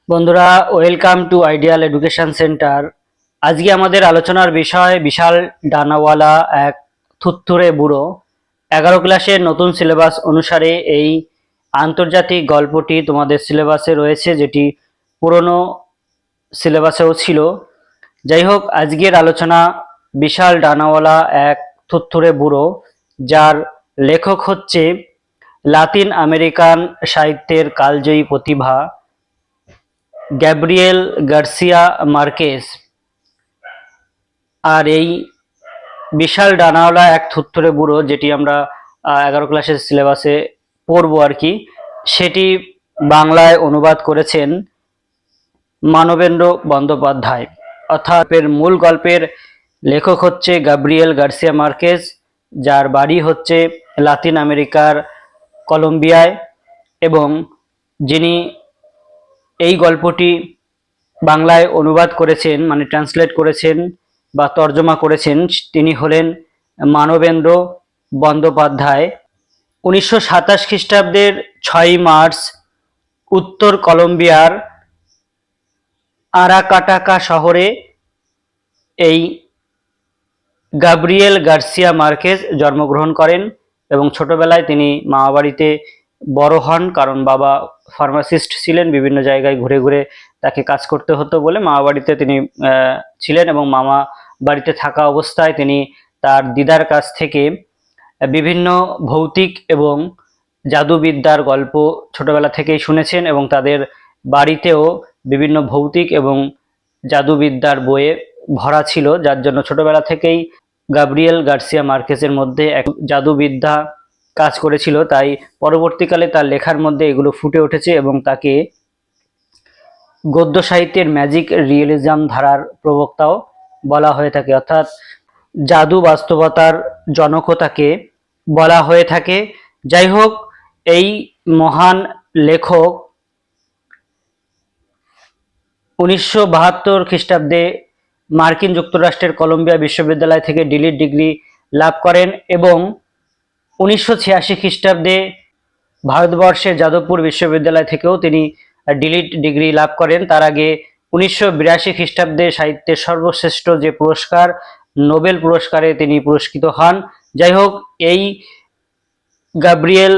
বন্ধুরা, welcome to ideal education centre. আজকে আমাদের আলোচনার বিষয় বিশাল ডানাওয়ালা এক থুত্তুরে বুড়ো। 11 ক্লাসের নতুন সিলেবাস অনুসারে এই আন্তর্জাতিক গল্পটি তোমাদের সিলেবাসে রয়েছে, যেটি পুরনো সিলেবাসেও ছিল। যাই হোক, আজকের আলোচনা বিশাল ডানাওয়ালা এক থুত্তুরে বুড়ো, যার লেখক হচ্ছে লাতিন আমেরিকান সাহিত্যের কালজয়ী প্রতিভা গ্যাব্রিয়েল গার্সিয়া মার্কেস। আর এই বিশাল ডানাওয়ালা এক থুত্তুরে বুড়ো, যেটি আমরা 11 ক্লাসের সিলেবাসে পড়বো আর কি, সেটি বাংলায় অনুবাদ করেছেন মানবেন্দ্র বন্দ্যোপাধ্যায়। অর্থাৎ এর মূল গল্পের লেখক হচ্ছে গ্যাব্রিয়েল গার্সিয়া মার্কেস, যার বাড়ি হচ্ছে লাতিন আমেরিকার কলম্বিয়ায়, এবং যিনি এই গল্পটি বাংলায় অনুবাদ করেছেন, মানে ট্রান্সলেট করেছেন বা তর্জমা করেছেন, তিনি হলেন মানবেন্দ্র বন্দ্যোপাধ্যায়। 1927 খ্রিস্টাব্দের 6ই মার্চ উত্তর কলম্বিয়ার আরাকাটাকা শহরে এই গাব্রিয়েল গার্সিয়া মার্কেস জন্মগ্রহণ করেন এবং ছোটবেলায় তিনি মামাবাড়িতে বড় হন, কারণ বাবা ফার্মাসিস্ট ছিলেন। বিভিন্ন জায়গায় ঘুরে ঘুরে তাকে কাজ করতে হতো বলে মামাবাড়িতে তিনি ছিলেন, এবং মামা বাড়িতে থাকা অবস্থায় তিনি তার দিদার কাছ থেকে বিভিন্ন ভৌতিক এবং জাদুবিদ্যার গল্প ছোটবেলা থেকেই শুনেছেন, এবং তাদের বাড়িতেও বিভিন্ন ভৌতিক এবং জাদুবিদ্যার বইয়ে ভরা ছিল, যার জন্য ছোটবেলা থেকেই গাব্রিয়েল গার্সিয়া মার্কেসের মধ্যে এক জাদুবিদ্যা কাজ করেছিল। তাই পরবর্তীকালে তার লেখার মধ্যে এগুলো ফুটে উঠেছে, এবং তাকে গদ্য সাহিত্যের ম্যাজিক রিয়েলিজম ধারার প্রবক্তাও বলা হয়ে থাকে, অর্থাৎ জাদু বাস্তবতার জনকও তাকে বলা হয়ে থাকে। যাই হোক, এই মহান লেখক 1972 খ্রিস্টাব্দে মার্কিন যুক্তরাষ্ট্রের কলম্বিয়া বিশ্ববিদ্যালয় থেকে ডিলিট ডিগ্রি লাভ করেন, এবং 1986 খ্রিস্টাব্দে ভারতবর্ষের যাদবপুর বিশ্ববিদ্যালয় থেকেও তিনি ডিলিট ডিগ্রি লাভ করেন। তার আগে 1982 খ্রিস্টাব্দে সাহিত্যের সর্বশ্রেষ্ঠ যে পুরস্কার, নোবেল পুরস্কারে তিনি পুরস্কৃত হন। যাই হোক, এই গাব্রিয়েল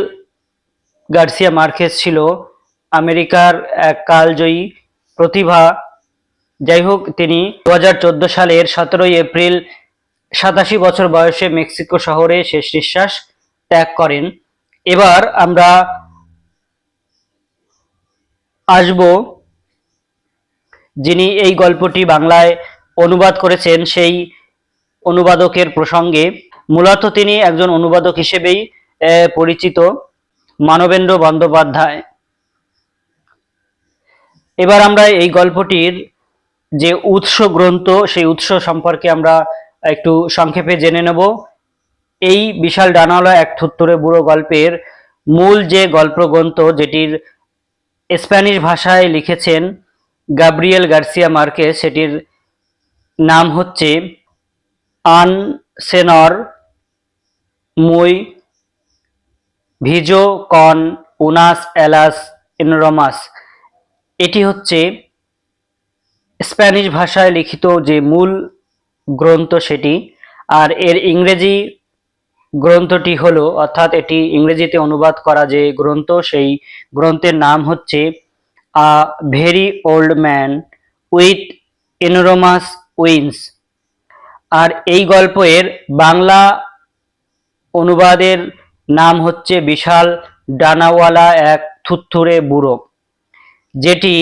গার্সিয়া মার্কেস ছিল আমেরিকার এক কালজয়ী প্রতিভা। যাই হোক, তিনি 2014 সালের 17ই এপ্রিল 87 বছর বয়সে মেক্সিকো শহরে শেষ নিঃশ্বাস ত্যাগ করেন। এবার আমরা আসব যিনি এই গল্পটি বাংলায় অনুবাদ করেছেন সেই অনুবাদকের প্রসঙ্গে। মূলত তিনি একজন অনুবাদক হিসেবেই পরিচিত, মানবেন্দ্র বন্দ্যোপাধ্যায়। এবার আমরা এই গল্পটির যে উৎস গ্রন্থ, সেই উৎস সম্পর্কে আমরা একটু সংক্ষেপে জেনে নেব। এই বিশাল ডানাওয়ালা এক থুত্তুরে বুড়ো গল্পের মূল যে গল্প গ্রন্থ, যেটির স্প্যানিশ ভাষায় লিখেছেন গাব্রিয়েল গার্সিয়া মার্কেস, সেটির নাম হচ্ছে আন সেনর মুই ভিজো কন উনাস এলাস ইনরমাস। এটি হচ্ছে স্প্যানিশ ভাষায় লিখিত যে মূল গ্রন্থ সেটি। আর এর ইংরেজি গ্রন্থটি হলো, অর্থাৎ এটি ইংরেজিতে অনুবাদ করা যে গ্রন্থ, সেই গ্রন্থের নাম হচ্ছে a very old man with enormous wings. আর এই গল্পের বাংলা অনুবাদের নাম হচ্ছে বিশাল ডানাওয়ালা এক থুত্থুরে বুড়ো, যেটি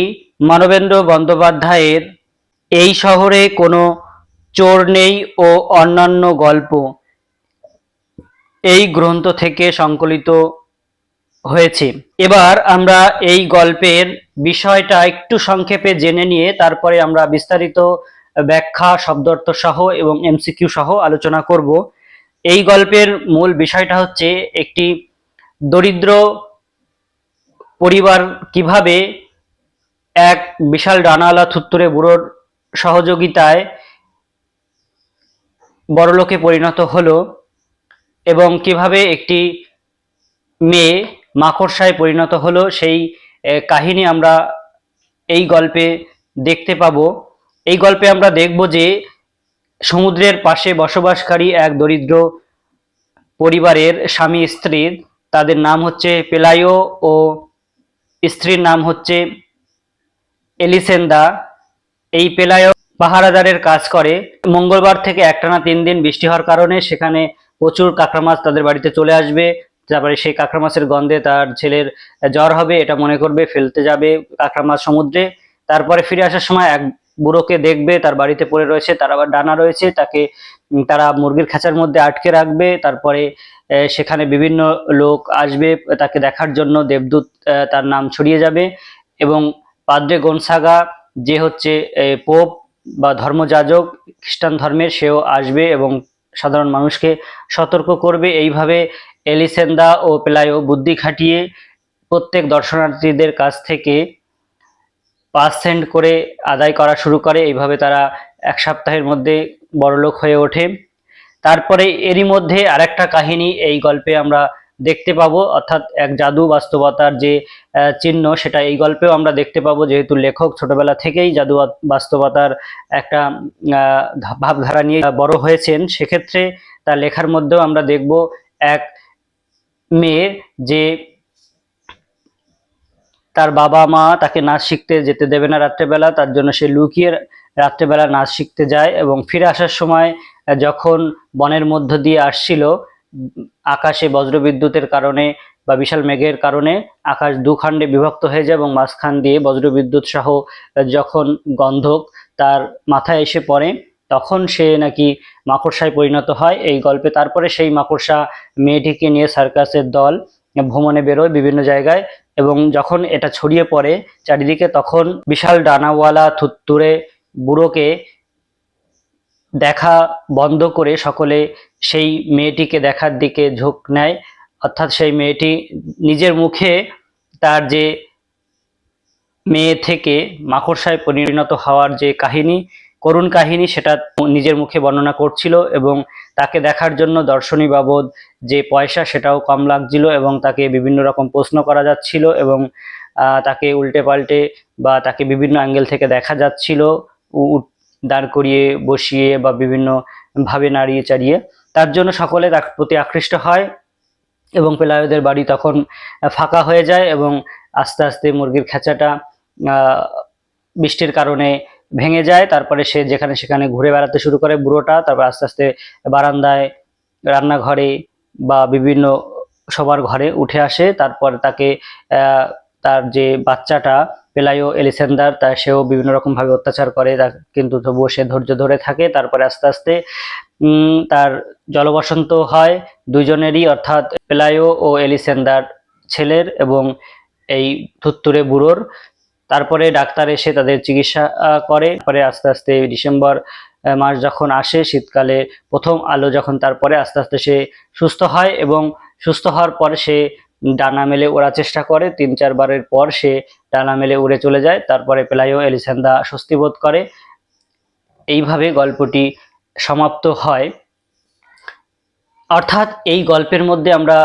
মানবেন্দ্র বন্দ্যোপাধ্যায়ের এই শহরে কোনো চোর নেই ও অন্যান্য গল্প এই গ্রন্থ থেকে সংকলিত হয়েছে। এবার আমরা এই গল্পের বিষয়টা একটু সংক্ষেপে জেনে নিয়ে তারপরে আমরা বিস্তারিত ব্যাখ্যা, শব্দার্থ সহ এবং এমসিকিউ সহ আলোচনা করব। এই গল্পের মূল বিষয়টা হচ্ছে একটি দরিদ্র পরিবার কিভাবে এক বিশাল ডানাওয়ালা থুত্তুরে বুড়োর সহযোগিতায় বড়লোকে পরিণত হলো, এবং কিভাবে একটি মেয়ে মাকড়সায় পরিণত হলো, সেই কাহিনী আমরা এই গল্পে দেখতে পাবো। এই গল্পে আমরা দেখব যে সমুদ্রের পাশে বসবাসকারী এক দরিদ্র পরিবারের স্বামী স্ত্রী, তাদের নাম হচ্ছে পেলাইও ও স্ত্রীর নাম হচ্ছে এলিসেন্দা। এই পেলাইও পাহারাদারের কাজ করে। মঙ্গলবার থেকে একটানা 3 দিন বৃষ্টি হওয়ার কারণে সেখানে প্রচুর কাঁকড়া মাছ তাদের বাড়িতে চলে আসবে। তারপরে সেই কাঁকড়া মাছের গন্ধে তার ছেলের জ্বর হবে, এটা মনে করবে, ফেলতে যাবে কাঁকড়া মাছ সমুদ্রে। তারপরে ফিরে আসার সময় এক বুড়োকে দেখবে তার বাড়িতে পড়ে রয়েছে, তার আবার ডানা রয়েছে, তাকে তারা মুরগির খাঁচার মধ্যে আটকে রাখবে। তারপরে সেখানে বিভিন্ন লোক আসবে তাকে দেখার জন্য, দেবদূত তার নাম ছড়িয়ে যাবে, এবং পাদ্রে গনসাগা যে হচ্ছে পোপ বা ধর্মযাজক খ্রিস্টান ধর্মের, সেও আসবে এবং সাধারণ মানুষকে সতর্ক করবে। এইভাবে এলিসেন্দা ও পেলাইও বুদ্ধি খাটিয়ে প্রত্যেক দর্শনার্থীদের কাছ থেকে 5 সেন্ট করে আদায় করা শুরু করে। এইভাবে তারা 1 সপ্তাহের মধ্যে বড়লোক হয়ে ওঠে। তারপরে এরই মধ্যে আরেকটা কাহিনী এই গল্পে আমরা দেখতে পাবো, অর্থাৎ এক জাদু বাস্তবতার যে চিহ্ন, সেটা এই গল্পেও আমরা দেখতে পাবো। যেহেতু লেখক ছোটবেলা থেকেই জাদু বাস্তবতার একটা ভাবধারা নিয়ে বড় হয়েছেন, সেক্ষেত্রে তার লেখার মধ্যেও আমরা দেখব এক মেয়ে যে তার বাবা মা তাকে নাচ শিখতে যেতে দেবে না রাত্রেবেলা, তার জন্য সে লুকিয়ে রাত্রেবেলা নাচ শিখতে যায়, এবং ফিরে আসার সময় যখন বনের মধ্য দিয়ে আসছিল, আকাশে বজ্রবিদ্যুতের কারণে বা বিশাল মেঘের কারণে আকাশ দুখণ্ডে বিভক্ত হয়ে যায়, এবং মাঝখান দিয়ে বজ্রবিদ্যুৎ সহ যখন গন্ধক তার মাথায় এসে পড়ে, তখন সে নাকি মাকড়সায় পরিণত হয় এই গল্পে। তারপরে সেই মাকড়সা মেয়েটিকে নিয়ে সার্কাসের দল ভ্রমণে বেরোয় বিভিন্ন জায়গায়, এবং যখন এটা ছড়িয়ে পড়ে চারিদিকে, তখন বিশাল ডানাওয়ালা থুত্তুরে বুড়োকে দেখা বন্ধ করে সকলে সেই মেয়েটিকে দেখার দিকে ঝোঁক নেয়। অর্থাৎ সেই মেয়েটি নিজের মুখে তার যে মেয়ে থেকে মাকড়সায় পরিণত হওয়ার যে কাহিনী, করুণ কাহিনী, সেটা নিজের মুখে বর্ণনা করছিল, এবং তাকে দেখার জন্য দর্শনী বাবদ যে পয়সা সেটাও কম লাগছিল, এবং তাকে বিভিন্ন রকম প্রশ্ন করা যাচ্ছিল, এবং তাকে উল্টে পাল্টে বা তাকে বিভিন্ন অ্যাঙ্গেল থেকে দেখা যাচ্ছিল, দাঁড় করিয়ে বসিয়ে বা বিভিন্ন ভাবে নাড়িয়ে চাড়িয়ে। তার জন্য সকলে তার প্রতি আকৃষ্ট হয়, এবং পেলায়োদের বাড়ি তখন ফাঁকা হয়ে যায়, এবং আস্তে আস্তে মুরগির খাঁচাটা বৃষ্টির কারণে ভেঙে যায়। তারপরে সে যেখানে সেখানে ঘুরে বেড়াতে শুরু করে বুড়োটা। তারপর আস্তে আস্তে বারান্দায়, রান্নাঘরে বা বিভিন্ন সবার ঘরে উঠে আসে। তারপর তাকে তার যে বাচ্চাটা পেলাইও এলিসেন্দার, তার সেও বিভিন্ন রকম ভাবে অত্যাচার করে, কিন্তু তবুও সে ধৈর্য ধরে থাকে। তারপরে আস্তে আস্তে তার জলবসন্ত হয় দুইজনেরই, অর্থাৎ পেলাইও ও এলিসেন্দার ছেলের এবং এই থুত্তুরে বুড়োর। তারপরে ডাক্তার এসে তাদের চিকিৎসা করে। পরে আস্তে আস্তে ডিসেম্বর মাস যখন আসে, শীতকালে প্রথম আলো যখন, তারপরে আস্তে আস্তে সে সুস্থ হয়, এবং সুস্থ হওয়ার পর সে ডানা মেলে ওড়ার চেষ্টা করে। 3-4 বারের পর সে ডানা মেলে উড়ে চলে যায়। তারপরে পেলাইও এলিসেন্দা স্বস্তি বোধ করে। এইভাবে গল্পটি সমাপ্ত হয়। অর্থাৎ এই গল্পের মধ্যে আমরা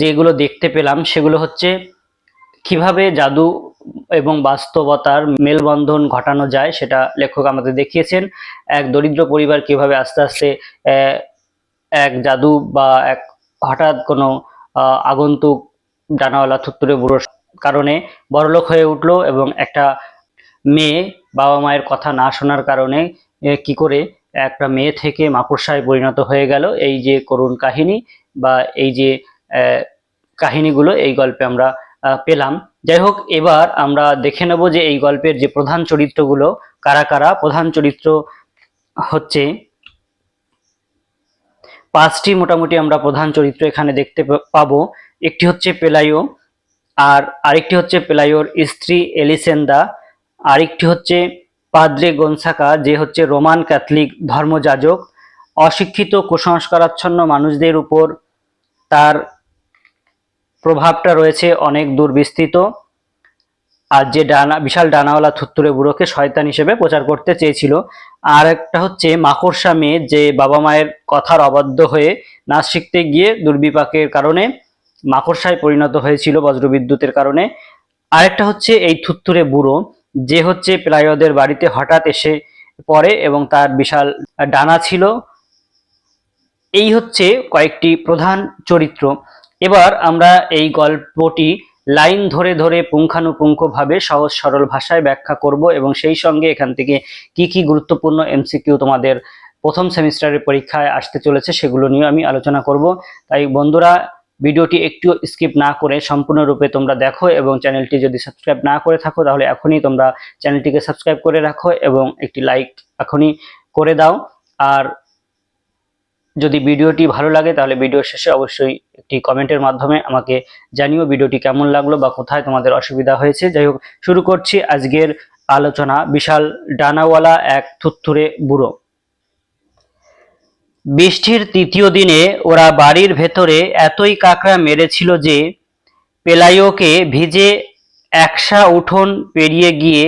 যেগুলো দেখতে পেলাম সেগুলো হচ্ছে কিভাবে জাদু এবং বাস্তবতার মেলবন্ধন ঘটানো যায়, সেটা লেখক আমাদের দেখিয়েছেন। এক দরিদ্র পরিবার কিভাবে আস্তে আস্তে এক জাদু বা এক হঠাৎ কোনো আগন্তুক ডানাওয়ালা থুত্তুরে বুড়োর কারণে বড়লোক হয়ে উঠলো, এবং একটা মেয়ে বাবা মায়ের কথা না শোনার কারণে কি করে একটা মেয়ে থেকে মাকড়সায় পরিণত হয়ে গেল। এই যে করুণ কাহিনী বা এই যে কাহিনীগুলো এই গল্পে আমরা পেলাম। যাই হোক, এবার আমরা দেখে নেব যে এই গল্পের যে প্রধান চরিত্রগুলো কারা কারা। প্রধান চরিত্র হচ্ছে 5টি মোটামুটি আমরা প্রধান চরিত্র এখানে দেখতে পাবো। একটি হচ্ছে পেলাইও, আর আরেকটি হচ্ছে পেলাইওর স্ত্রী এলিসেন্দা, আরেকটি হচ্ছে পাদ্রে গনসাকা যে হচ্ছে রোমান ক্যাথলিক ধর্মযাজক। অশিক্ষিত কুসংস্কারাচ্ছন্ন মানুষদের উপর তার প্রভাবটা রয়েছে অনেক দূর বিস্তৃত। আর যে বিশাল ডানাওয়ালা থুত্তুরে বুড়োকে শয়তান হিসেবে প্রচার করতে চেয়েছিল। আর একটা হচ্ছে মাকড়সা মেয়ে, যে বাবা মায়ের কথার অবাধ্য হয়ে নাচ শিখতে গিয়ে দুর্বিপাকের কারণে মাকড়সায় পরিণত হয়েছিল বজ্রবিদ্যুতের কারণে। আরেকটা হচ্ছে এই থুত্তুরে বুড়ো, যে হচ্ছে পেলাইওদের বাড়িতে হঠাৎ এসে পড়ে এবং তার বিশাল ডানা ছিল। এই হচ্ছে কয়েকটি প্রধান চরিত্র। এবার আমরা এই গল্পটি লাইন ধরে ধরে পুঙ্খানুপুঙ্খভাবে সহজ সরল ভাষায় ব্যাখ্যা করব এবং সেই সঙ্গে এখান থেকে কি কি গুরুত্বপূর্ণ এমসিকিউ তোমাদের প্রথম সেমিস্টারের পরীক্ষায় আসতে চলেছে সেগুলো নিয়ে আমি আলোচনা করব। তাই বন্ধুরা, ভিডিওটি একটু স্কিপ না করে সম্পূর্ণরূপে তোমরা দেখো এবং চ্যানেলটি যদি সাবস্ক্রাইব না করে থাকো তাহলে এখনই তোমরা চ্যানেলটিকে সাবস্ক্রাইব করে রাখো এবং একটি লাইক এখনই করে দাও। আর যদি ভিডিওটি ভালো লাগে তাহলে ভিডিও শেষে অবশ্যই একটি কমেন্টের মাধ্যমে আমাকে জানিও ভিডিওটি কেমন লাগলো বা কোথায় তোমাদের অসুবিধা হয়েছে। যাই হোক, শুরু করছি আজকের আলোচনা। বিশাল ডানাওয়ালা এক থুত্থুরে বুড়ো। বৃষ্টির তৃতীয় দিনে ওরা বাড়ির ভেতরে এতই কাকড়া মেরেছিল যে পেলাইওকে ভিজে একসা উঠোন পেরিয়ে গিয়ে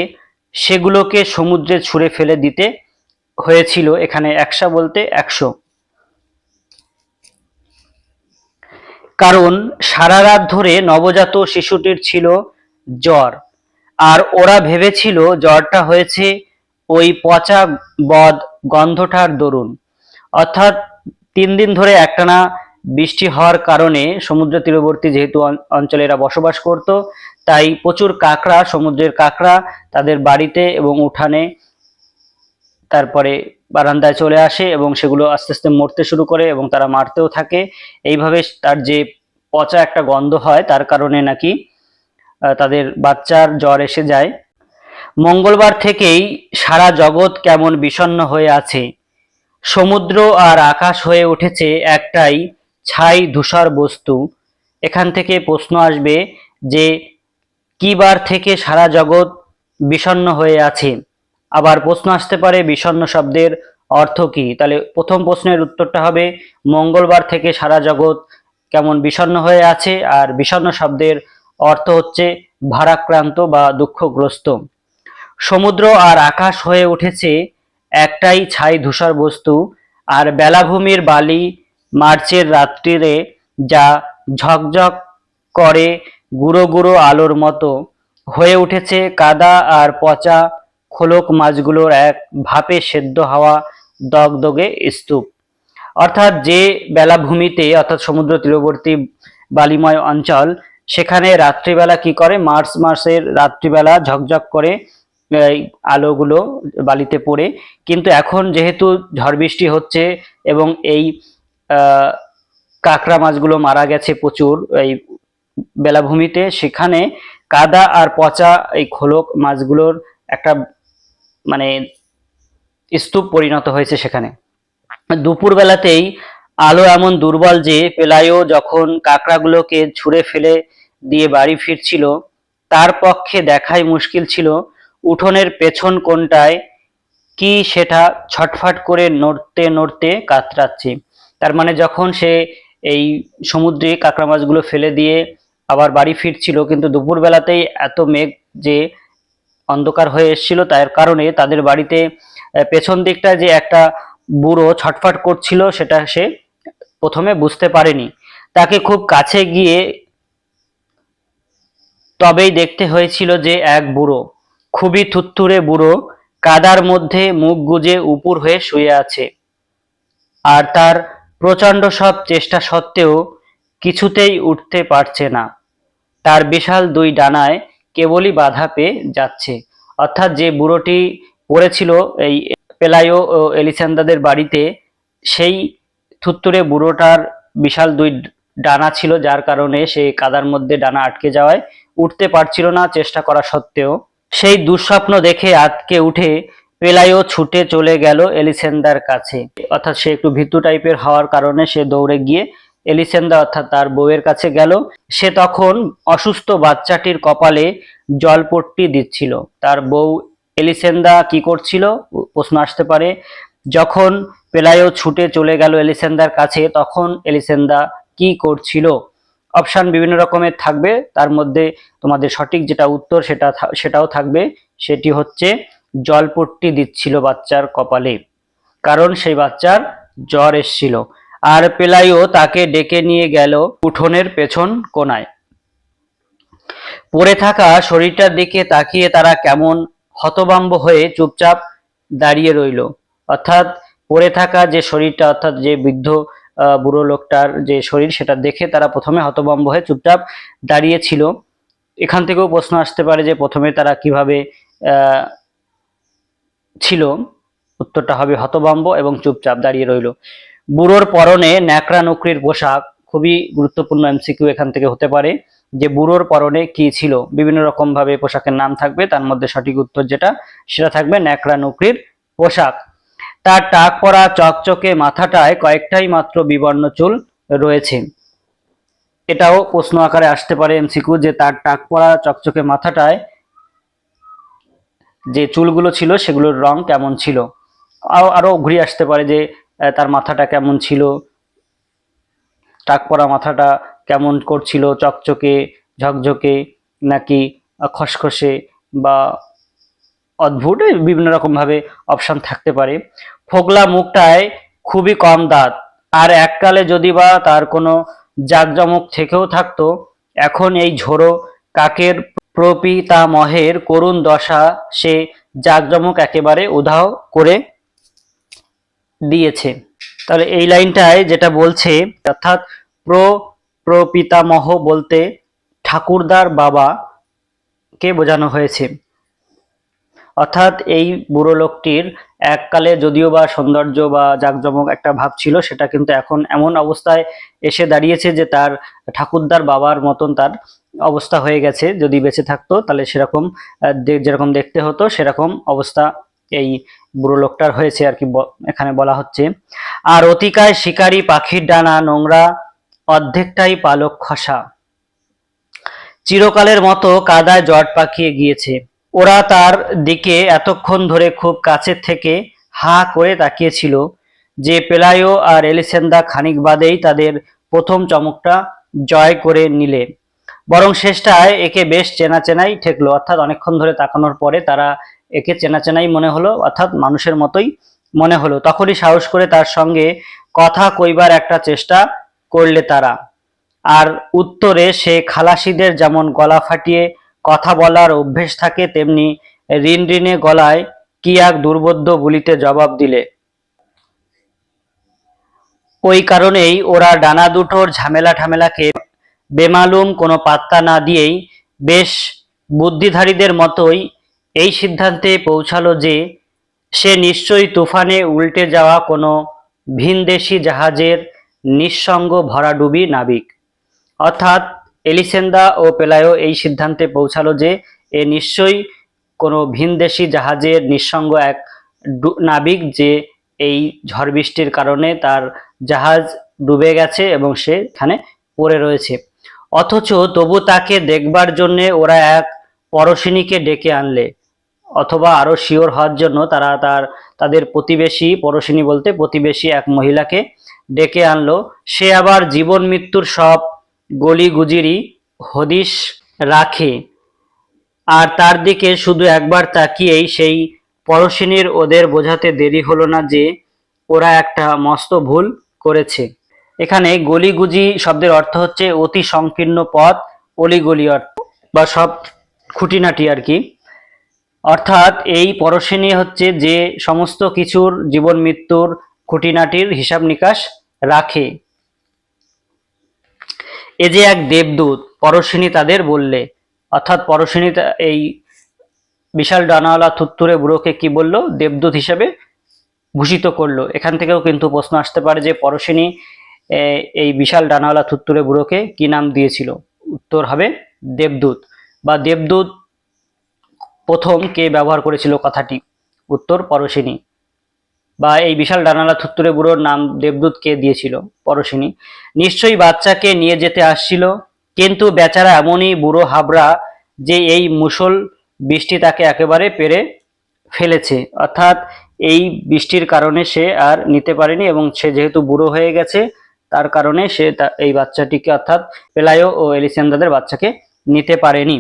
সেগুলোকে সমুদ্রে ছুঁড়ে ফেলে দিতে হয়েছিল। এখানে একসা বলতে 100। কারণ সারা রাত ধরে নবজাত শিশুটির ছিল জ্বর, আর ওরা ভেবেছিল জ্বরটা হয়েছে ওই পচা বদ গন্ধটার দরুন। অর্থাৎ 3 দিন ধরে একটানা বৃষ্টি হওয়ার কারণে সমুদ্র তীরবর্তী যেহেতু অঞ্চলে এরা বসবাস করত, তাই প্রচুর কাঁকড়া, সমুদ্রের কাঁকড়া তাদের বাড়িতে এবং উঠানে তারপরে বারান্দায় চলে আসে এবং সেগুলো আস্তে আস্তে মরতে শুরু করে এবং তারা মারতেও থাকে। এইভাবে তার যে পচা একটা গন্ধ হয় তার কারণে নাকি তাদের বাচ্চার জ্বর এসে যায়। মঙ্গলবার থেকেই সারা জগৎ কেমন বিষণ্ণ হয়ে আছে। সমুদ্র আর আকাশ হয়ে উঠেছে একটাই ছাই ধূসর বস্তু। এখান থেকে প্রশ্ন আসবে যে কি বার থেকে সারা জগৎ বিষণ্ণ হয়ে আছে। আবার প্রশ্ন আসতে পারে বিষণ্ণ শব্দের অর্থ কি। তাহলে প্রথম প্রশ্নের উত্তরটা হবে মঙ্গলবার থেকে সারা জগৎ কেমন বিষণ্ণ হয়ে আছে, আর বিষণ্ণ শব্দের অর্থ হচ্ছে ভারাক্রান্ত বা দুঃখগ্রস্ত। সমুদ্র আর আকাশ হয়ে উঠেছে একটাই ছাই ধূসর বস্তু, আর বেলাভূমির বালি মার্চের রাত্রিরে যা ঝকঝক করে গুঁড়ো গুঁড়ো আলোর মতো হয়ে উঠেছে কাদা আর পচা খোলক মাছগুলোর এক ভাপে সেদ্ধ হওয়া দগদগে স্তূপ। অর্থাৎ যে বেলাভূমিতে, অর্থাৎ সমুদ্র তীরবর্তী বালিময় অঞ্চল, সেখানে রাত্রিবেলা কি করে, মার্চ মাসের রাত্রিবেলা ঝকঝক করে এই আলোগুলো বালিতে পড়ে। কিন্তু এখন যেহেতু ঝড় বৃষ্টি হচ্ছে এবং এই কাঁকড়া মাছগুলো মারা গেছে প্রচুর এই বেলাভূমিতে, সেখানে কাদা আর পচা এই খোলক মাছগুলোর একটা মানে স্তূপ পরিণত হয়েছে সেখানে। দুপুর বেলাতেই আলো এমন দুর্বল যে পেলাইও যখন কাঁকড়াগুলোকে ছুঁড়ে ফেলে দিয়ে বাড়ি ফিরছিল তার পক্ষে দেখাই মুশকিল ছিল উঠোনের পেছন কোণটায় কি সেটা ছটফট করে নড়তে নড়তে কাতরাচ্ছে। তার মানে যখন সে এই সমুদ্রে কাঁকড়া মাছগুলো ফেলে দিয়ে আবার বাড়ি ফিরছিল, কিন্তু দুপুর বেলাতেই এত মেঘ যে অন্ধকার হয়ে এসেছিল, তার কারণে তাদের বাড়িতে পেছন দিকটা যে একটা বুড়ো ছটফট করছিল সেটা সে প্রথমে বুঝতে পারেনি। তাকে খুব কাছে গিয়ে তবেই দেখতে হয়েছিল যে এক বুড়ো, খুবই থুত্তুরে বুড়ো, কাদার মধ্যে মুখ গুজে উপুর হয়ে শুয়ে আছে। আর তার প্রচণ্ড সব চেষ্টা সত্ত্বেও কিছুতেই উঠতে পারছে না। তার বিশাল 2 ডানায় কেবলই বাধা পেয়ে যাচ্ছে। অর্থাৎ যে বুড়োটি পড়েছিল এই পেলাইও ও এলিসান্দাদের বাড়িতে, সেই থুত্তুরে বুড়োটার বিশাল 2 ডানা ছিল, যার কারণে সে কাদার মধ্যে ডানা আটকে যাওয়ায় উঠতে পারছিল না চেষ্টা করা সত্ত্বেও। সেই দুঃস্বপ্ন দেখে আঁতকে উঠে পেলাইও ছুটে চলে গেল এলিসেন্দার কাছে। অর্থাৎ সে একটু ভীতু টাইপের হওয়ার কারণে সে দৌড়ে গিয়ে এলিসেন্দা অর্থাৎ তার বউয়ের কাছে গেল। সে তখন অসুস্থ বাচ্চাটির কপালে জলপট্টি দিচ্ছিল। তার বউ এলিসেন্দা কি করছিল প্রশ্ন আসতে পারে। যখন পেলাইও ছুটে চলে গেল এলিসেন্দার কাছে, তখন এলিসেন্দা কি করছিল? অপশন বিভিন্ন রকমের থাকবে, তার মধ্যে তোমাদের সঠিক যেটা উত্তর সেটাও থাকবে। সেটি হচ্ছে জলপট্টি দিচ্ছিল বাচ্চার কপালে, কারণ সেই বাচ্চার জ্বর এসেছিল। আর পেলাইও তাকে ডেকে নিয়ে গেল উঠোনের পেছন কোণায়। পড়ে থাকা শরীরটার দিকে তাকিয়ে তারা কেমন হতভম্ব হয়ে চুপচাপ দাঁড়িয়ে রইল। অর্থাৎ পড়ে থাকা যে শরীরটা, অর্থাৎ যে বৃদ্ধ বুড়ো লোকটার যে শরীর, সেটা দেখে তারা প্রথমে হতভম্ব হয়ে চুপচাপ দাঁড়িয়ে ছিল। এখান থেকেও প্রশ্ন আসতে পারে যে প্রথমে তারা কিভাবে ছিল। উত্তরটা হবে হতভম্ব এবং চুপচাপ দাঁড়িয়ে রইল। বুড়োর পরনে ন্যাকড়া নকরির পোশাক, খুবই গুরুত্বপূর্ণ এমসিকিউ এখান থেকে হতে পারে যে বুড়োর পরনে কি ছিল। বিভিন্ন রকম ভাবে পোশাকের নাম থাকবে, তার মধ্যে সঠিক উত্তর যেটা সেটা থাকবে ন্যাকড়া নকরির পোশাক। তার টাক পরা চকচকে মাথাটায় কয়েকটাই মাত্র বিবর্ণ চুল রয়েছে। এটাও প্রশ্ন আকারে আসতে পারে এমসিকিউ যে তার টাক পরা চকচকে মাথাটায় যে চুলগুলো ছিল সেগুলোর রং কেমন ছিল। আরো ঘুরে আসতে পারে যে তার মাথাটা কেমন ছিল, টাক পরা মাথাটা কেমন করছিল, চকচকে, ঝকঝকে, নাকি খসখসে বা অদ্ভুত, বিভিন্ন রকম ভাবে অপশন থাকতে পারে। ফোকলা মুখটায় খুবই কম দাঁত, আর এককালে যদি বা তার কোনো জাকজমক থেকেও থাকতো, এখন এই ঝোড়ো কাকের প্রপিতামহের করুণ দশা সে জাকজমক একেবারে উধাও করে দিয়েছে। তাহলে এই লাইনটায় যেটা বলছে, অর্থাৎ প্রপিতামহ বলতে ঠাকুরদার বাবা কে বোঝানো হয়েছে। অর্থাৎ এই বুড়ো লোকটির এককালে যদিও বা সৌন্দর্য বা জাঁকজমক একটা ভাব ছিল, সেটা কিন্তু এখন এমন অবস্থায় এসে দাঁড়িয়েছে যে তার ঠাকুরদার বাবার মতন তার অবস্থা হয়ে গেছে। যদি বেঁচে থাকতো তাহলে সেরকম যেরকম দেখতে হতো সেরকম অবস্থা এই বুড়ো লোকটার হয়েছে আর কি, এখানে বলা হচ্ছে। আর অতিকায় শিকারী পাখির ডানা নোংরা, অর্ধেকটাই পালক খসা, চিরকালের মতো কাদায় জট পাকিয়ে গিয়েছে। ওরা তার দিকে এতক্ষণ ধরে খুব কাছের থেকে হাঁ করে তাকিয়েছিল যে পেলায়ো আর এলিসেন্দা খানিক বাদেই তাদের প্রথম চমকটা জয় করে নিলে। বরং শেষটায় একে বেশ চেনা চেনাই ঠেকলো। অর্থাৎ অনেকক্ষণ ধরে তাকানোর পরে তারা একে চেনা চেনাই মনে হলো, অর্থাৎ মানুষের মতোই মনে হলো। তখনই সাহস করে তার সঙ্গে কথা কইবার একটা চেষ্টা করলে তারা। আর উত্তরে সে খালাসিদের যেমন গলা ফাটিয়ে কথা বলার অভ্যেস থাকে, তেমনি রিনরিনে গলায় কি এক দুর্বোধ্য বলিতে জবাব দিলে। ওই কারণেই ওরা ডানা দুটোর ঝামেলা ঠামেলাকে বেমালুম কোনো পাত্তা না দিয়েই বেশ বুদ্ধিধারীদের মতোই এই সিদ্ধান্তে পৌঁছালো যে সে নিশ্চয়ই তুফানে উল্টে যাওয়া কোনো ভিনদেশী জাহাজের নিঃসঙ্গ ভরাডুবি নাবিক। অর্থাৎ এলিসেন্দা ও পেলায়ো এই সিদ্ধান্তে পৌঁছালো যে এ নিশ্চয়ই কোনো ভিনদেশী জাহাজের নিঃসঙ্গ এক নাবিক, যে এই ঝড় বৃষ্টির কারণে তার জাহাজ ডুবে গেছে এবং সে এখানে পড়ে রয়েছে। অথচ তবু তাকে দেখবার জন্যে ওরা এক পরশিনীকে ডেকে আনলে, অথবা আরো শিওর হওয়ার জন্য তারা তাদের প্রতিবেশী, পরশিনী বলতে প্রতিবেশী এক মহিলাকে ডেকে আনলো। সে আবার জীবন মৃত্যুর সব গলিগুজিরই হদিশ রাখে, আর তার দিকে শুধু একবার তাকিয়েই সেই পরশিনীর ওদের বোঝাতে দেরি হলো না যে ওরা একটা মস্ত ভুল করেছে। এখানে গলিগুজি শব্দের অর্থ হচ্ছে অতি সংকীর্ণ পথ, অলিগলি অর্থ বা সব খুঁটিনাটি আর কি। অর্থাৎ এই পরশিনী হচ্ছে যে সমস্ত কিছুর জীবন মৃত্যুর খুঁটিনাটির হিসাব নিকাশ রাখে। এ যে এক দেবদূত, পরশিনী তাদের বললে। অর্থাৎ পরশিনী এই বিশাল ডানাওয়ালা থুত্তুরে বুড়োকে কি বললো? দেবদূত হিসেবে ভূষিত করলো। এখান থেকেও কিন্তু প্রশ্ন আসতে পারে যে পরশিনী এই বিশাল ডানাওয়ালা থুত্তুরে বুড়োকে কি নাম দিয়েছিল। উত্তর হবে দেবদূত। বা দেবদূত প্রথম কে ব্যবহার করেছিল কথাটি? উত্তর পরশিনী। বা এই বিশাল ডানাওয়ালা থুত্তুরে বুড়োর নাম দেবদূত কে দিয়েছিল? পরশিনী। নিশ্চয়ই বাচ্চাকে নিয়ে যেতে আসছিল, কিন্তু বেচারা এমনই বুড়ো হাবড়া যে এই মুষল বৃষ্টি তাকে একেবারে পেরে ফেলেছে। অর্থাৎ এই বৃষ্টির কারণে সে আর নিতে পারেনি, এবং সে যেহেতু বুড়ো হয়ে গেছে তার কারণে সে এই বাচ্চাটিকে, অর্থাৎ পেলায়ো ও এলিসেন্দাদের বাচ্চাকে নিতে পারেনি।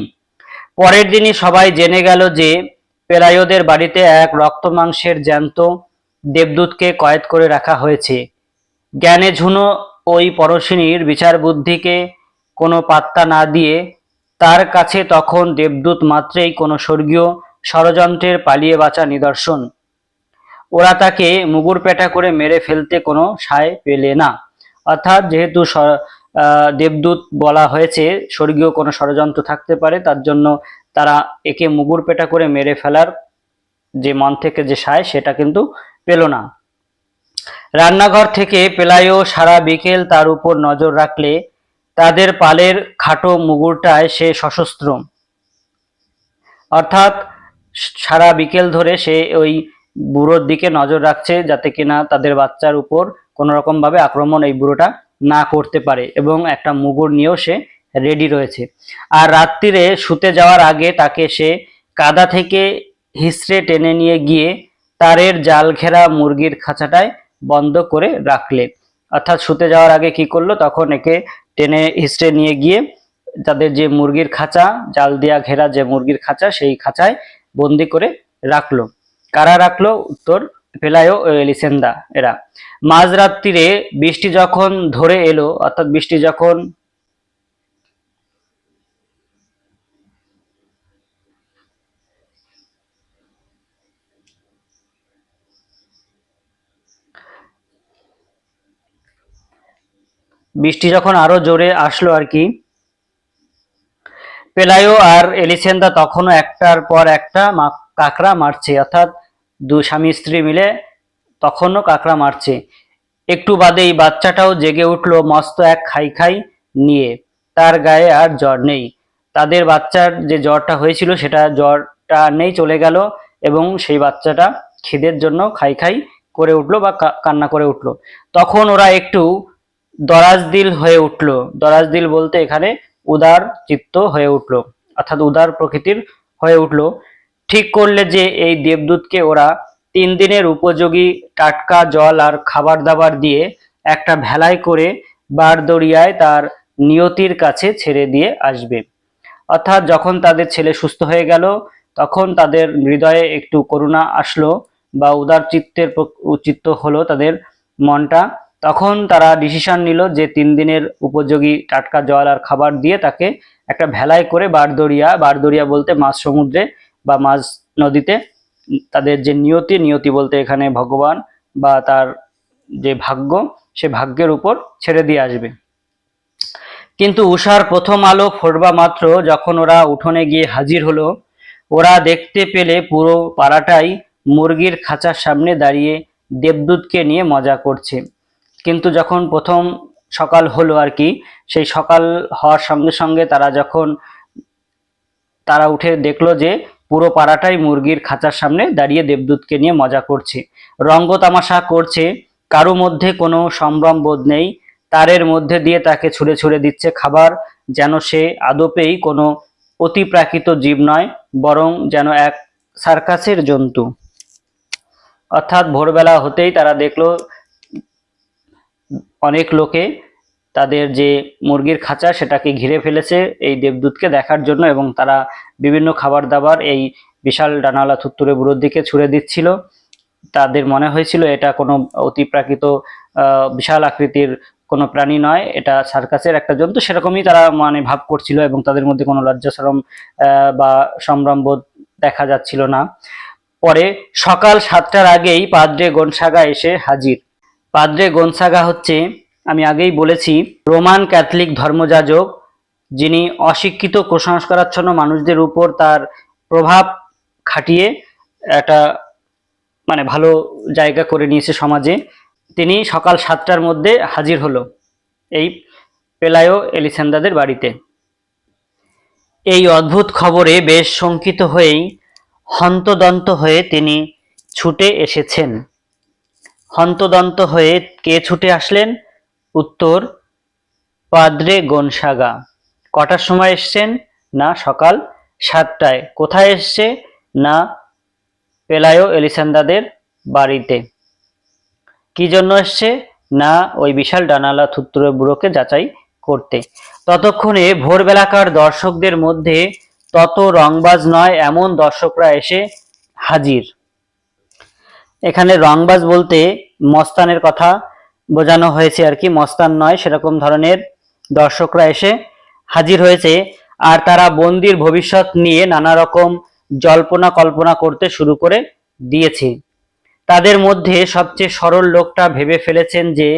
পরের দিনই সবাই জেনে গেল যে পেলায়োদের বাড়িতে এক রক্ত মাংসের জ্যান্ত দেবদূতকে কয়েদ করে রাখা হয়েছে। জ্ঞানে ঝুনো ওই পরশিনীর বিচার বুদ্ধিকে কোনো পাত্তা না দিয়ে তার কাছে তখন দেবদূত মাত্রেই কোনো স্বর্গীয় ষড়যন্ত্রের পালিয়ে বাঁচা নিদর্শন। ওরা তাকে মুগুর পেটা করে মেরে ফেলতে কোনো সায় পেলে না। অর্থাৎ যেহেতু দেবদূত বলা হয়েছে, স্বর্গীয় কোনো ষড়যন্ত্র থাকতে পারে, তার জন্য তারা একে মুগুর পেটা করে মেরে ফেলার যে মন থেকে যে সায় সেটা কিন্তু পেল না। রান্নাঘর থেকে পেলাইও সারা বিকেল তার উপর নজর রাখলে তাদের পালের খাটো মুগুরটায় সে সশস্ত্র। অর্থাৎ সারা বিকেল ধরে সে ওই বুড়োর দিকে নজর রাখছে যাতে কিনা তাদের বাচ্চার উপর কোনো রকম ভাবে আক্রমণ এই বুড়োটা না করতে পারে, এবং একটা মুগুর নিয়েও সে রেডি রয়েছে। আর রাত্রিরে শুতে যাওয়ার আগে তাকে সে কাদা থেকে হিসড়ে টেনে নিয়ে গিয়ে তারের জাল ঘেরা মুরগির খাঁচাটায় বন্ধ করে রাখলে। অর্থাৎ শুতে যাওয়ার আগে কি করলো, তখন একে টেনে হিসড়ে নিয়ে গিয়ে তাদের যে মুরগির খাঁচা, জাল দিয়া ঘেরা যে মুরগির খাঁচা, সেই খাঁচায় বন্দি করে রাখলো। কারা রাখলো? উত্তর, পেলাইও ও এলিসেন্দা এরা। মাঝরাত্রিরে বৃষ্টি যখন ধরে এলো, অর্থাৎ বৃষ্টি যখন আরো জোরে আসলো আর কি, পেলাইও আর এলিসেন্দা তখনও একটার পর একটা কাঁকড়া মারছে। অর্থাৎ দুই স্বামী স্ত্রী মিলে তখনও কাঁকড়া মারছে। একটু বাদেই বাচ্চাটাও জেগে উঠলো মস্ত এক খাই খাই নিয়ে। তার গায়ে আর জ্বর নেই। তাদের বাচ্চার যে জ্বরটা হয়েছিল সেটা জ্বরটা নেই, চলে গেল, এবং সেই বাচ্চাটা খিদের জন্য খাই খাই করে উঠলো বা কান্না করে উঠলো। তখন ওরা একটু দরাজদিল হয়ে উঠলো। দরাজদিল বলতে এখানে উদার চিত্ত হয়ে উঠলো, অর্থাৎ উদার প্রকৃতির হয়ে উঠলো। ঠিক করলে যে এই দেবদূতকে ওরা 3 দিনের উপযোগী টাটকা জল আর খাবার দাবার দিয়ে একটা ভেলায় করে বারদড়িয়ায় তার নিয়তির কাছে ছেড়ে দিয়ে আসবে। অর্থাৎ যখন তাদের ছেলে সুস্থ হয়ে গেল, তখন তাদের হৃদয়ে একটু করুণা আসলো বা উদার চিত্ত হলো তাদের মনটা। তখন তারা ডিসিশন নিল যে 3 দিনের উপযোগী টাটকা জল আর খাবার দিয়ে তাকে একটা ভেলায় করে বারদড়িয়া বলতে মাঝ সমুদ্রে বা মাঝ নদীতে তাদের যে নিয়তি বলতে এখানে ভগবান বা তার যে ভাগ্য, সে ভাগ্যের উপর ছেড়ে দিয়ে আসবে। কিন্তু উষার প্রথম আলো ফোটবা মাত্র যখন ওরা উঠোনে গিয়ে হাজির হলো, ওরা দেখতে পেলে পুরো পাড়াটাই মুরগির খাঁচার সামনে দাঁড়িয়ে দেবদূতকে নিয়ে মজা করছে। কিন্তু যখন প্রথম সকাল হলো আর কি, সেই সকাল হওয়ার সঙ্গে সঙ্গে তারা উঠে দেখলো যে পুরো পাড়াটাই মুরগির খাঁচার সামনে দাঁড়িয়ে দেবদূতকে নিয়ে মজা করছে, রঙ্গ তামাশা করছে। কারো মধ্যে কোনো সম্ভ্রম বোধ নেই। তারের মধ্যে দিয়ে তাকে ছুঁড়ে ছুঁড়ে দিচ্ছে খাবার, যেন সে আদপেই কোনো অতিপ্রাকৃত জীব নয়, বরং যেন এক সার্কাসের জন্তু। অর্থাৎ ভোরবেলা হতেই তারা দেখলো অনেক লোকে তাদের যে মুরগির খাঁচা সেটাকে ঘিরে ফেলেছে এই দেবদূতকে দেখার জন্য, এবং তারা বিভিন্ন খাবার দাবার এই বিশাল ডানাওয়ালা থুত্তুরে বুড়োর দিকে ছুঁড়ে দিচ্ছিল। তাদের মনে হয়েছিল এটা কোনো অতিপ্রাকৃত বিশাল আকৃতির কোনো প্রাণী নয়, এটা সার্কাসের একটা জন্তু, সেরকমই তারা মানে ভাব করছিল, এবং তাদের মধ্যে কোনো লজ্জা শরম বা সম্ভ্রমবোধ দেখা যাচ্ছিল না। পরে সকাল 7টার আগেই পাদ্রে গনসাগা এসে হাজির। পাদ্রে গনসাগা হচ্ছে, আমি আগেই বলেছি, রোমান ক্যাথলিক ধর্মযাজক, যিনি অশিক্ষিত কুসংস্কারাচ্ছন্ন মানুষদের উপর তার প্রভাব খাটিয়ে একটা মানে ভালো জায়গা করে নিয়েছে সমাজে। তিনি সকাল 7টার মধ্যে হাজির হলো এই পেলাইও এলিসেন্দাদের বাড়িতে। এই অদ্ভুত খবরে বেশ শঙ্কিত হয়েই হন্তদন্ত হয়ে তিনি ছুটে এসেছেন। হন্তদন্ত হয়ে কে ছুটে আসলেন? উত্তর, পাদ্রে গনসাগা। কটার সময় এসছেন? না সকাল 7টায়। কোথায় এসছে? না পেলাইও এলিসেন্দাদের বাড়িতে। কি জন্য এসছে? না ওই বিশাল ডানালা থুত্তুরে বুড়োকে যাচাই করতে। ততক্ষণে ভোরবেলাকার দর্শকদের মধ্যে তত রংবাজ নয় এমন দর্শকরা এসে হাজির। এখানে রংবাজ বলতে মস্তানের কথা বোঝানো হয়েছে আর কি, মস্তান নয়, সেরকম ধরনের দর্শকরা এসে হাজির হয়েছে। আর তারা বন্দির ভবিষ্যৎ নিয়ে নানা রকম জল্পনা কল্পনা করতে শুরু করে দিয়েছে। তাদের মধ্যে সবচেয়ে সরল লোকটা ভেবে ফেলেছেন যে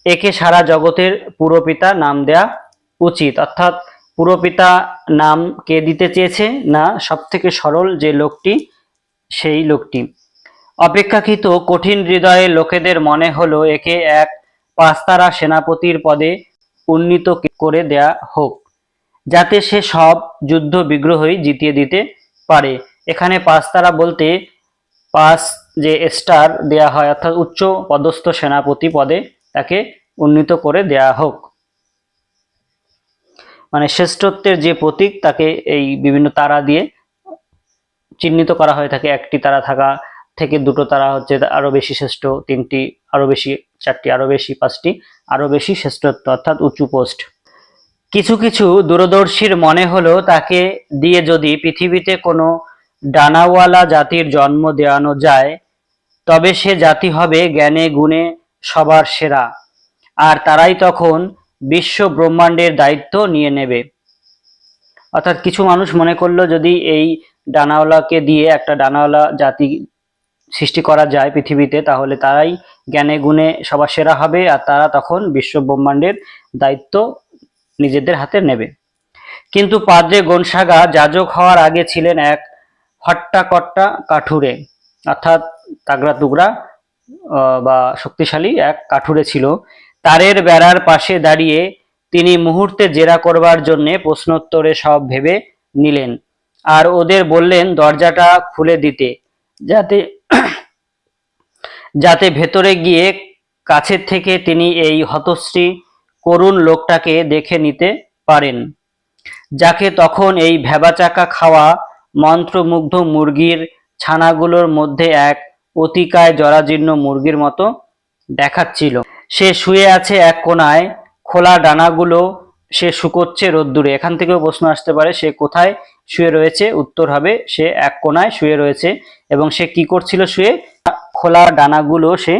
একে সারা জগতের পুরপিতা নাম দেয়া উচিত। অর্থাৎ পুরপিতা নাম কে দিতে চেয়েছে? না, সবথেকে সরল যে লোকটি, সেই লোকটি। অপেক্ষাকৃত কঠিন হৃদয়ে লোকেদের মনে হলো একে এক পাঁচতারা সেনাপতির পদে উন্নীত করে দেয়া হোক, যাতে সে সব যুদ্ধ বিগ্রহই জিতিয়ে দিতে পারে। এখানে পাঁচতারা বলতে পাঁচ যে স্টার দেয়া হয়, অর্থাৎ উচ্চ পদস্থ সেনাপতি পদে তাকে উন্নীত করে দেয়া হোক। মানে শ্রেষ্ঠত্বের যে প্রতীক তাকে এই বিভিন্ন তারা দিয়ে চিহ্নিত করা হয়ে থাকে। একটি তারা থাকা থেকে দুটো তারা হচ্ছে আরো বেশি শ্রেষ্ঠ, তিনটি আরো বেশি, চারটি আরো বেশি, পাঁচটি আরো বেশি শ্রেষ্ঠত্ব, অর্থাৎ উঁচু পোস্ট। কিছু কিছু দূরদর্শীর মনে হলো তাকে দিয়ে যদি পৃথিবীতে কোনো ডানাওয়ালা জাতির জন্ম দেওয়ানো যায়, তবে সে জাতি হবে জ্ঞানে গুণে সবার সেরা, আর তারাই তখন বিশ্ব ব্রহ্মাণ্ডের দায়িত্ব নিয়ে নেবে। অর্থাৎ কিছু মানুষ মনে করলো যদি এই ডানাওয়ালাকে দিয়ে একটা ডানাওয়ালা জাতি সৃষ্টি করা যায় পৃথিবীতে, তাহলে তারাই জ্ঞানে গুণে সবার সেরা হবে, আর তারা তখন বিশ্ব ব্রহ্মাণ্ডের দায়িত্ব নিজেদের হাতে নেবে। কিন্তু পাদ্রে গনসাগা যাজক হওয়ার আগে ছিলেন এক হট্টাকট্টা কাঠুরে, অর্থাৎ তাগড়া তুগড়া বা শক্তিশালী এক কাঠুরে ছিল। তারের বেড়ার পাশে দাঁড়িয়ে তিনি মুহূর্তে জেরা করবার জন্যে প্রশ্নোত্তরে সব ভেবে নিলেন, আর ওদের বললেন দরজাটা খুলে দিতে, যাতে যাতে ভেতরে গিয়ে কাছের থেকে তিনি এই হতশ্রী করুণ লোকটাকে দেখে নিতে পারেন, যাকে তখন এই ভ্যাবাচাকা খাওয়া মন্ত্রমুগ্ধ মুরগির ছানাগুলোর মধ্যে এক অতিকায় জরাজীর্ণ মুরগির মতো দেখাচ্ছিল। সে শুয়ে আছে এক কোনায়, খোলা ডানাগুলো সে শুকোচ্ছে রোদ্দুরে। এখান থেকেও প্রশ্ন আসতে পারে সে কোথায় শুয়ে রয়েছে, উত্তর হবে সে এক কোনায় শুয়ে রয়েছে। এবং সে কি করছিল শুয়ে? খোলা ডানাগুলো সে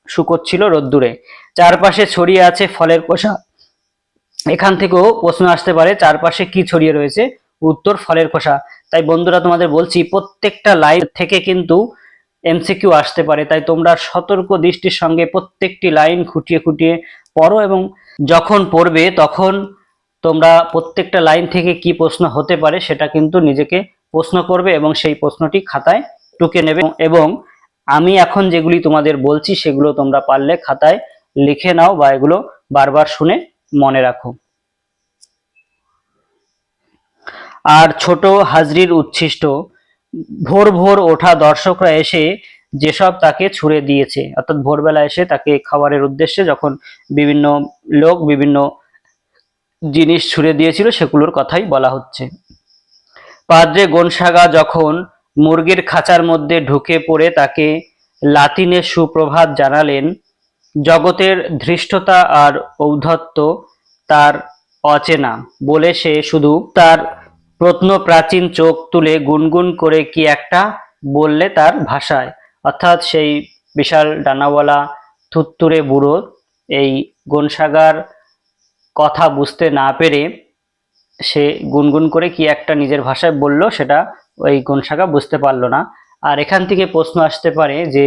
শুকোচ্ছিল রোদ্দুরে। চারপাশে ছড়িয়ে আছে ফলের খোসা। এখান থেকেও প্রশ্ন আসতে পারে চারপাশে কি ছড়িয়ে রয়েছে, উত্তর ফলের খোসা। তাই বন্ধুরা তোমাদের বলছি প্রত্যেকটা লাইন থেকে কিন্তু এমসিকিউ আসতে পারে, তাই তোমরা সতর্ক দৃষ্টির সঙ্গে প্রত্যেকটি লাইন খুঁটিয়ে খুঁটিয়ে পড়ো, এবং যখন পড়বে তখন তোমরা প্রত্যেকটা লাইন থেকে কি প্রশ্ন হতে পারে সেটা কিন্তু নিজেকে প্রশ্ন করবে এবং সেই প্রশ্নটি খাতায় টুকে নেবে। এবং আমি এখন যেগুলি তোমাদের বলছি সেগুলো তোমরা পারলে খাতায় লিখে নাও বা এগুলো বারবার শুনে মনে রাখো। আর ছোট হাজরির উচ্ছিষ্ট, ভোর ভোর ওঠা দর্শকরা এসে যেসব তাকে ছুড়ে দিয়েছে, অর্থাৎ ভোরবেলা এসে তাকে খাবারের উদ্দেশ্যে যখন বিভিন্ন লোক বিভিন্ন জিনিস ছুড়ে দিয়েছিল সেগুলোর কথাই বলা হচ্ছে। পাদ্রে গনসাগা যখন মুরগির খাঁচার মধ্যে ঢুকে পড়ে তাকে লাতিনে সুপ্রভাত জানালেন, জগতের ধৃষ্টতা আর ঔদ্ধত্য তার অচেনা বলে সে শুধু তার প্রত্নপ্রাচীন চোখ তুলে গুনগুন করে কি একটা বললে তার ভাষায়। অর্থাৎ সেই বিশাল ডানাওয়ালা থুত্তুরে বুড়ো এই গনসাগার কথা বুঝতে না পেরে সে গুনগুন করে কি একটা নিজের ভাষায় বলল, সেটা ওই গনসাগা বুঝতে পারলো না। আর এখান থেকে প্রশ্ন আসতে পারে যে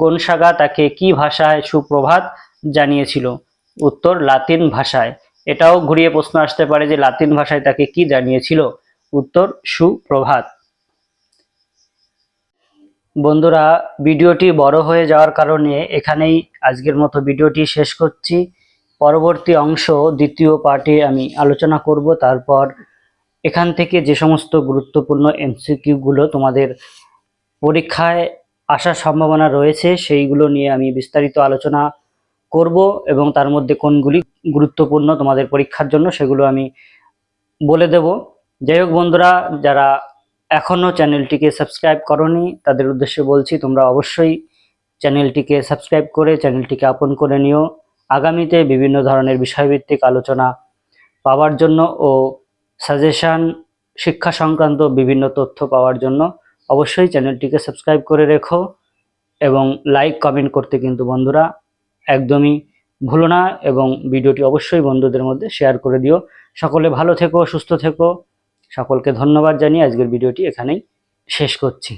গনসাগা তাকে কি ভাষায় সুপ্রভাত জানিয়েছিল, উত্তর লাতিন ভাষায়। এটাও ঘুরিয়ে প্রশ্ন আসতে পারে যে লাতিন ভাষায় তাকে কি জানিয়েছিল, উত্তর সুপ্রভাত। বন্ধুরা, ভিডিওটি বড় হয়ে যাওয়ার কারণে এখানেই আজকের মতো ভিডিওটি শেষ করছি। পরবর্তী অংশ দ্বিতীয় পার্টে আমি আলোচনা করব। তারপর এখান থেকে যে সমস্ত গুরুত্বপূর্ণ এমসিকিউগুলো তোমাদের পরীক্ষায় আসার সম্ভাবনা রয়েছে সেইগুলো নিয়ে আমি বিস্তারিত আলোচনা করব, এবং তার মধ্যে কোনগুলি গুরুত্বপূর্ণ তোমাদের পরীক্ষার জন্য সেগুলো আমি বলে দেব। যাই হোক বন্ধুরা, যারা এখনো চ্যানেলটিকে সাবস্ক্রাইব করোনি তাদের উদ্দেশ্যে বলছি তোমরা অবশ্যই চ্যানেলটিকে সাবস্ক্রাইব করে চ্যানেলটিকে আপন করে নিও। আগামীতে বিভিন্ন ধরনের বিষয়ভিত্তিক আলোচনা পাওয়ার জন্য ও সাজেশন, শিক্ষা সংক্রান্ত বিভিন্ন তথ্য পাওয়ার জন্য অবশ্যই চ্যানেলটিকে সাবস্ক্রাইব করে রেখো, এবং লাইক কমেন্ট করতে কিন্তু বন্ধুরা একদমই ভুলো না, এবং ভিডিওটি অবশ্যই বন্ধুদের মধ্যে শেয়ার করে দিও। সকলে ভালো থেকো, সুস্থ থেকো, সকলকে ধন্যবাদ জানিয়ে আজকের ভিডিওটি এখানেই শেষ করছি।